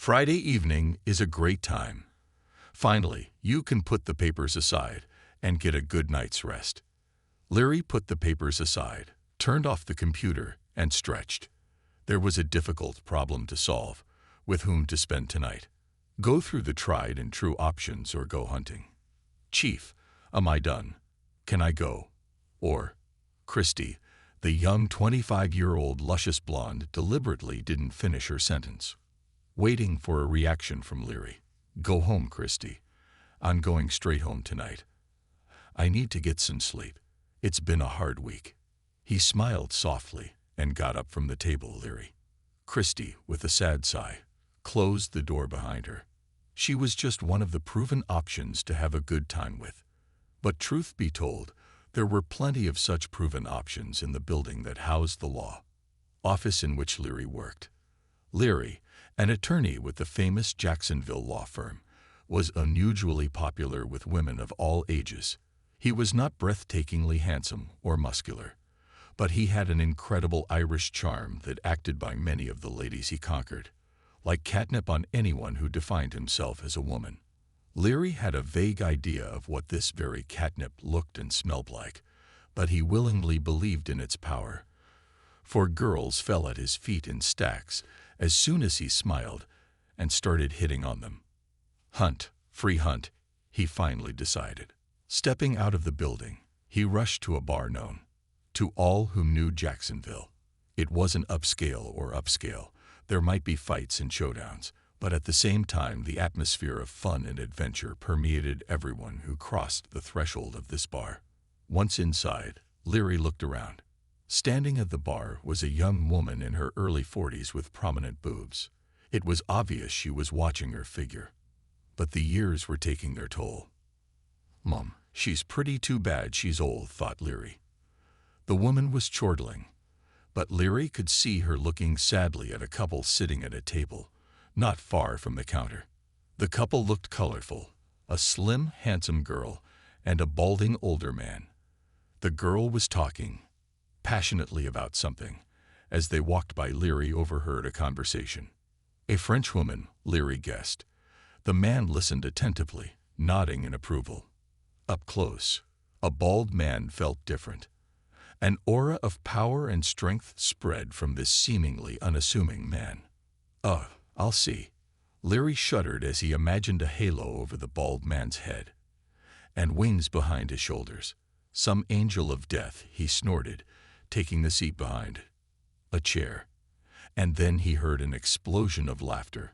Friday evening is a great time. Finally, you can put the papers aside and get a good night's rest. Leary put the papers aside, turned off the computer, and stretched. There was a difficult problem to solve: with whom to spend tonight. Go through the tried and true options or go hunting. Chief, am I done? Can I go? Or, Christy, the young 25-year-old luscious blonde, deliberately didn't finish her sentence, waiting for a reaction from Leary. Go home, Christy. I'm going straight home tonight. I need to get some sleep. It's been a hard week. He smiled softly and got up from the table. Leary. Christy, with a sad sigh, closed the door behind her. She was just one of the proven options to have a good time with. But truth be told, there were plenty of such proven options in the building that housed the law office in which Leary worked. Leary, an attorney with the famous Jacksonville law firm, was unusually popular with women of all ages. He was not breathtakingly handsome or muscular, but he had an incredible Irish charm that acted by many of the ladies he conquered, like catnip on anyone who defined himself as a woman. Leary had a vague idea of what this very catnip looked and smelled like, but he willingly believed in its power, for girls fell at his feet in stacks as soon as he smiled and started hitting on them. Hunt, free hunt, he finally decided. Stepping out of the building, he rushed to a bar known to all who knew Jacksonville. It wasn't upscale or upscale. There might be fights and showdowns, but at the same time the atmosphere of fun and adventure permeated everyone who crossed the threshold of this bar. Once inside, Leary looked around. Standing at the bar was a young woman in her early 40s with prominent boobs. It was obvious she was watching her figure, but the years were taking their toll. Mum, she's pretty too bad she's old, thought Leary. The woman was chortling, but Leary could see her looking sadly at a couple sitting at a table not far from the counter. The couple looked colorful, a slim, handsome girl and a balding older man. The girl was talking passionately about something. As they walked by, Leary overheard a conversation. A Frenchwoman, Leary guessed. The man listened attentively, nodding in approval. Up close, a bald man felt different. An aura of power and strength spread from this seemingly unassuming man. I'll see. Leary shuddered as he imagined a halo over the bald man's head and wings behind his shoulders. Some angel of death, he snorted, taking the seat behind a chair. And then he heard an explosion of laughter.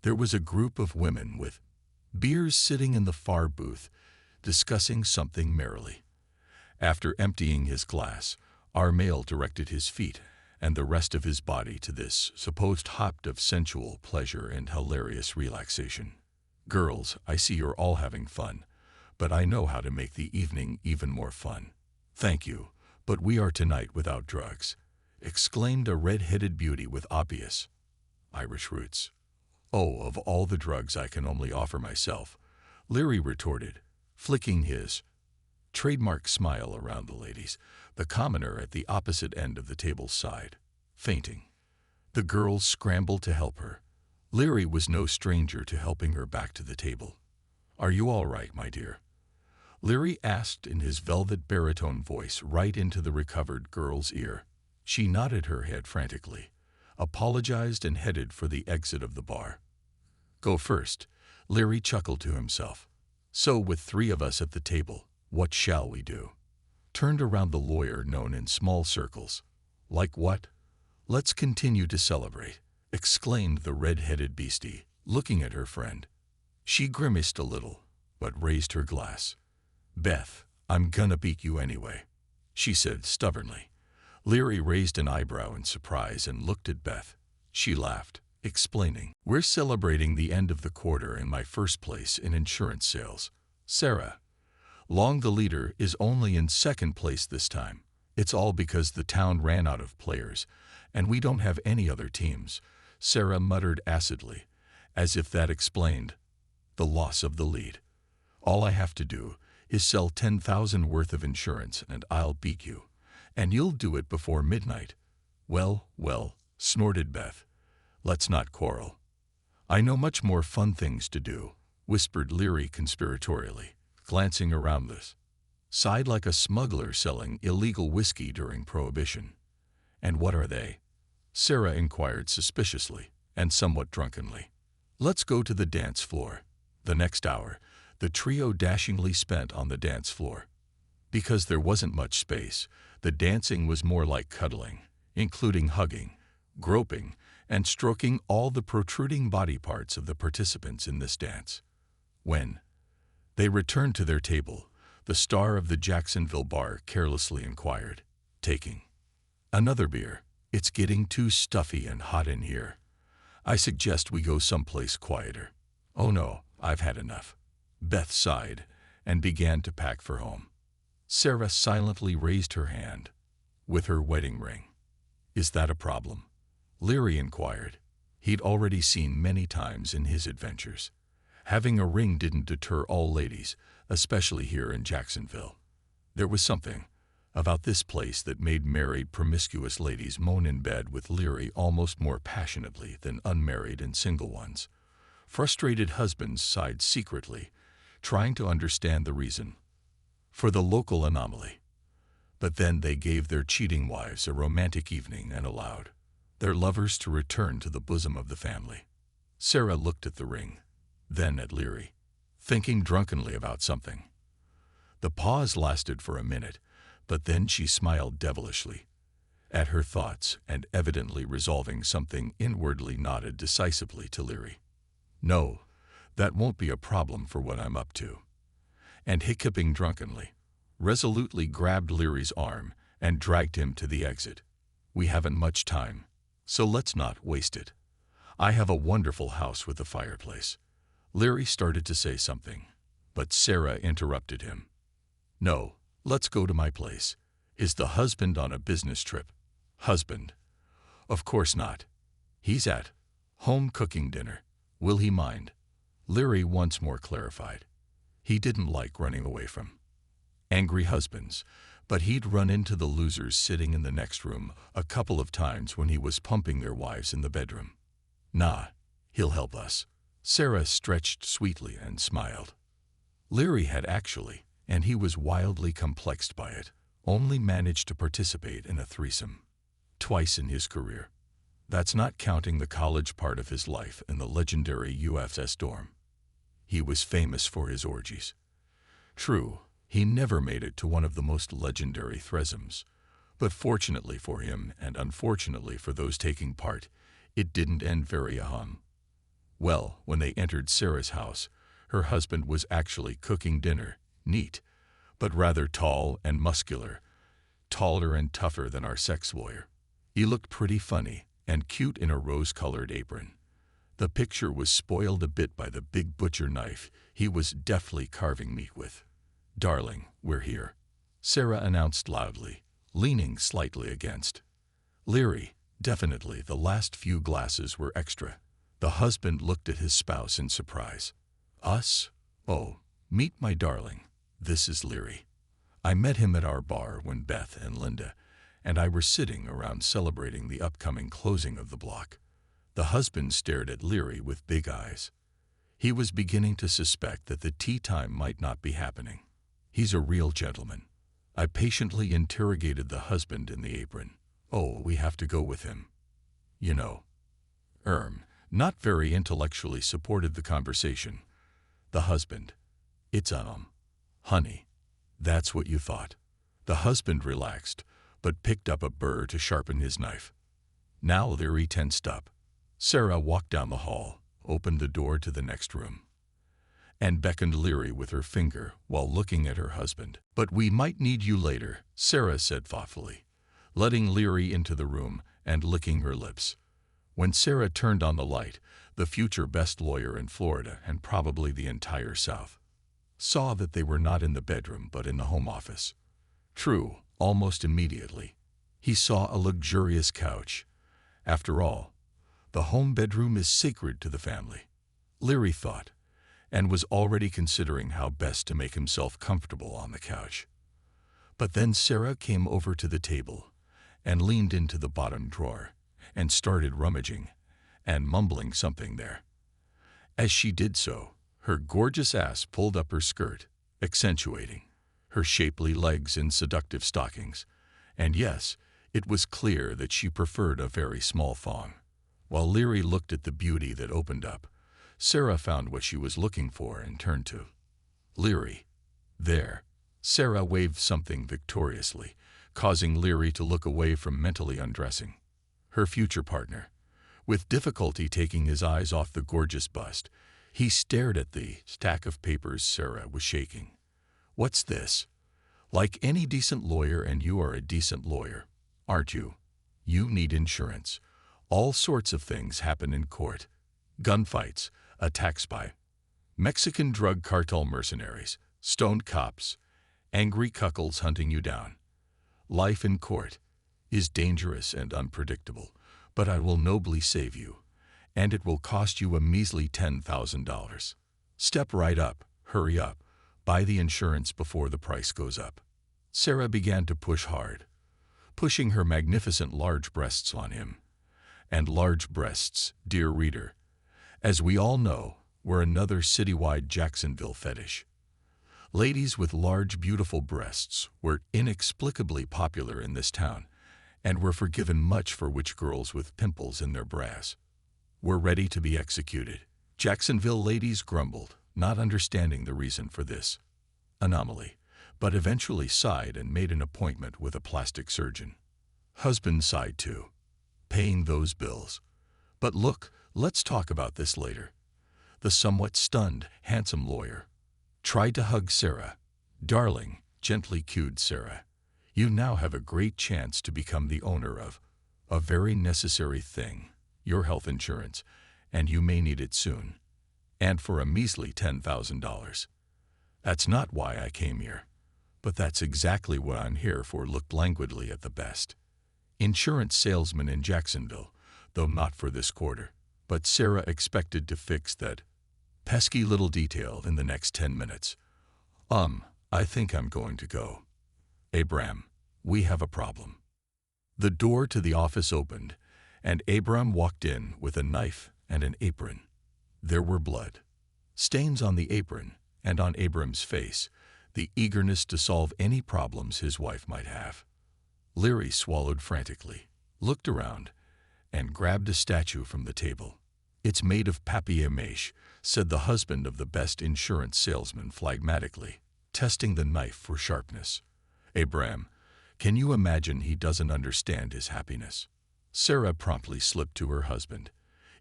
There was a group of women with beers sitting in the far booth, discussing something merrily. After emptying his glass, our male directed his feet and the rest of his body to this supposed haunt of sensual pleasure and hilarious relaxation. Girls, I see you're all having fun, but I know how to make the evening even more fun. Thank you, but we are tonight without drugs, exclaimed a red-headed beauty with obvious Irish roots. Oh, of all the drugs I can only offer myself, Leary retorted, flicking his trademark smile around the ladies. The commoner at the opposite end of the table sighed, fainting. The girls scrambled to help her. Leary was no stranger to helping her back to the table. Are you all right, my dear? Leary asked in his velvet baritone voice right into the recovered girl's ear. She nodded her head frantically, apologized, and headed for the exit of the bar. Go first, Leary chuckled to himself. So with three of us at the table, what shall we do? Turned around the lawyer known in small circles. Like what? Let's continue to celebrate, exclaimed the red-headed beastie, looking at her friend. She grimaced a little, but raised her glass. Beth, I'm gonna beat you anyway, she said stubbornly. Leary raised an eyebrow in surprise and looked at Beth. She laughed, explaining, we're celebrating the end of the quarter and my first place in insurance sales. Sarah, Long, the leader, is only in second place this time. It's all because the town ran out of players, and we don't have any other teams, Sarah muttered acidly, as if that explained the loss of the lead. All I have to do is sell 10,000 worth of insurance and I'll beat you, and you'll do it before midnight. Well, snorted Beth. Let's not quarrel. I know much more fun things to do, whispered Leary conspiratorially, glancing around this side like a smuggler selling illegal whiskey during Prohibition. And what are they? Sarah inquired suspiciously and somewhat drunkenly. Let's go to the dance floor. The next hour, the trio dashingly spent on the dance floor. Because there wasn't much space, the dancing was more like cuddling, including hugging, groping, and stroking all the protruding body parts of the participants in this dance. When they returned to their table, the star of the Jacksonville bar carelessly inquired, taking another beer. It's getting too stuffy and hot in here. I suggest we go someplace quieter. Oh no, I've had enough. Beth sighed and began to pack for home. Sarah silently raised her hand with her wedding ring. Is that a problem? Leary inquired. He'd already seen many times in his adventures. Having a ring didn't deter all ladies, especially here in Jacksonville. There was something about this place that made married, promiscuous ladies moan in bed with Leary almost more passionately than unmarried and single ones. Frustrated husbands sighed secretly, trying to understand the reason for the local anomaly. But then they gave their cheating wives a romantic evening and allowed their lovers to return to the bosom of the family. Sarah looked at the ring, then at Leary, thinking drunkenly about something. The pause lasted for a minute, but then she smiled devilishly at her thoughts and, evidently resolving something inwardly, nodded decisively to Leary. No, that won't be a problem for what I'm up to. And hiccuping drunkenly, resolutely grabbed Leary's arm and dragged him to the exit. We haven't much time, so let's not waste it. I have a wonderful house with a fireplace. Leary started to say something, but Sarah interrupted him. No, let's go to my place. Is the husband on a business trip? Husband? Of course not. He's at home cooking dinner. Will he mind? Leary once more clarified. He didn't like running away from angry husbands, but he'd run into the losers sitting in the next room a couple of times when he was pumping their wives in the bedroom. Nah, he'll help us. Sarah stretched sweetly and smiled. Leary had actually, and he was wildly complexed by it, only managed to participate in a threesome twice in his career. That's not counting the college part of his life in the legendary UFS dorm. He was famous for his orgies. True, he never made it to one of the most legendary threesomes, but fortunately for him and unfortunately for those taking part, it didn't end very well. When they entered Sarah's house, her husband was actually cooking dinner, neat, but rather tall and muscular, taller and tougher than our sex lawyer. He looked pretty funny and cute in a rose-colored apron. The picture was spoiled a bit by the big butcher knife he was deftly carving meat with. Darling, we're here, Sarah announced loudly, leaning slightly against Leary. Definitely the last few glasses were extra. The husband looked at his spouse in surprise. Us? Oh, meet my darling. This is Leary. I met him at our bar when Beth and Linda and I were sitting around celebrating the upcoming closing of the block. The husband stared at Leary with big eyes. He was beginning to suspect that the tea time might not be happening. He's a real gentleman. I patiently interrogated the husband in the apron. Oh, we have to go with him. You know. Not very intellectually supported the conversation. The husband. It's honey. That's what you thought. The husband relaxed, but picked up a burr to sharpen his knife. Now Leary tensed up. Sarah walked down the hall, opened the door to the next room, and beckoned Leary with her finger while looking at her husband. But we might need you later, Sarah said thoughtfully, letting Leary into the room and licking her lips. When Sarah turned on the light, the future best lawyer in Florida and probably the entire South saw that they were not in the bedroom but in the home office. True, almost immediately, he saw a luxurious couch. After all, the home bedroom is sacred to the family, Leary thought, and was already considering how best to make himself comfortable on the couch. But then Sarah came over to the table and leaned into the bottom drawer and started rummaging and mumbling something there. As she did so, her gorgeous ass pulled up her skirt, accentuating her shapely legs in seductive stockings. And yes, it was clear that she preferred a very small thong. While Leary looked at the beauty that opened up, Sarah found what she was looking for and turned to Leary. There. Sarah waved something victoriously, causing Leary to look away from mentally undressing her future partner. With difficulty taking his eyes off the gorgeous bust, he stared at the stack of papers Sarah was shaking. What's this? Like any decent lawyer, and you are a decent lawyer, aren't you? You need insurance. All sorts of things happen in court. Gunfights, attacks by Mexican drug cartel mercenaries, stoned cops, angry cuckolds hunting you down. Life in court is dangerous and unpredictable, but I will nobly save you, and it will cost you a measly $10,000. Step right up, hurry up, buy the insurance before the price goes up. Sarah began to push hard, pushing her magnificent large breasts on him. And large breasts, dear reader, as we all know, were another citywide Jacksonville fetish. Ladies with large, beautiful breasts were inexplicably popular in this town, and were forgiven much for which girls with pimples in their bras were ready to be executed. Jacksonville ladies grumbled, not understanding the reason for this anomaly, but eventually sighed and made an appointment with a plastic surgeon. Husband sighed too, paying those bills. But look, let's talk about this later. The somewhat stunned, handsome lawyer tried to hug Sarah. Darling, gently cooed Sarah, you now have a great chance to become the owner of a very necessary thing, your health insurance, and you may need it soon. And for a measly $10,000. That's not why I came here, but that's exactly what I'm here for. Looked languidly at the best insurance salesman in Jacksonville, though not for this quarter. But Sarah expected to fix that pesky little detail in the next 10 minutes. I think I'm going to go. Abram, we have a problem. The door to the office opened, and Abram walked in with a knife and an apron. There were blood stains on the apron, and on Abram's face, the eagerness to solve any problems his wife might have. Leary swallowed frantically, looked around, and grabbed a statue from the table. It's made of papier-mâché, said the husband of the best insurance salesman phlegmatically, testing the knife for sharpness. Abram, can you imagine he doesn't understand his happiness? Sarah promptly slipped to her husband.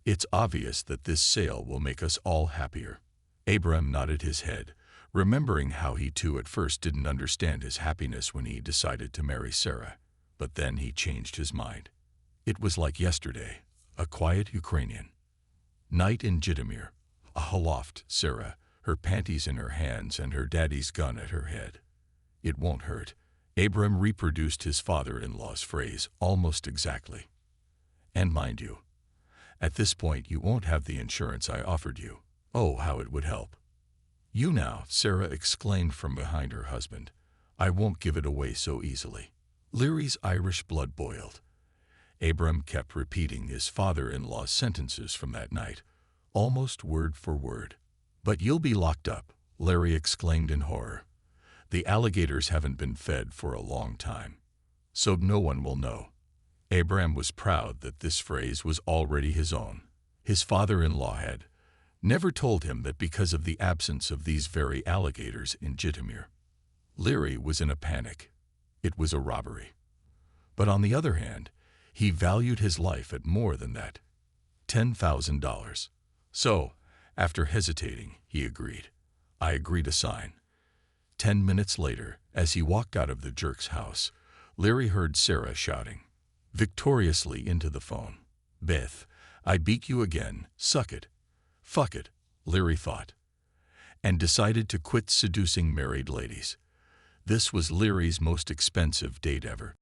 It's obvious that this sale will make us all happier. Abram nodded his head, remembering how he too at first didn't understand his happiness when he decided to marry Sarah. But then he changed his mind. It was like yesterday, a quiet Ukrainian night in Jitomir, a haloft Sarah, her panties in her hands and her daddy's gun at her head. It won't hurt. Abram reproduced his father-in-law's phrase almost exactly. And mind you, at this point you won't have the insurance I offered you. Oh, how it would help. You now, Sarah exclaimed from behind her husband. I won't give it away so easily. Leary's Irish blood boiled. Abram kept repeating his father-in-law's sentences from that night, almost word for word. But you'll be locked up, Larry exclaimed in horror. The alligators haven't been fed for a long time, so no one will know. Abram was proud that this phrase was already his own. His father-in-law had never told him that because of the absence of these very alligators in Jitomir, Leary was in a panic. It was a robbery. But on the other hand, he valued his life at more than that, $10,000. So, after hesitating, he agreed. I agree to sign. 10 minutes later, as he walked out of the jerk's house, Leary heard Sarah shouting victoriously into the phone. Beth, I beat you again, suck it. Fuck it, Leary thought, and decided to quit seducing married ladies. This was Leary's most expensive date ever.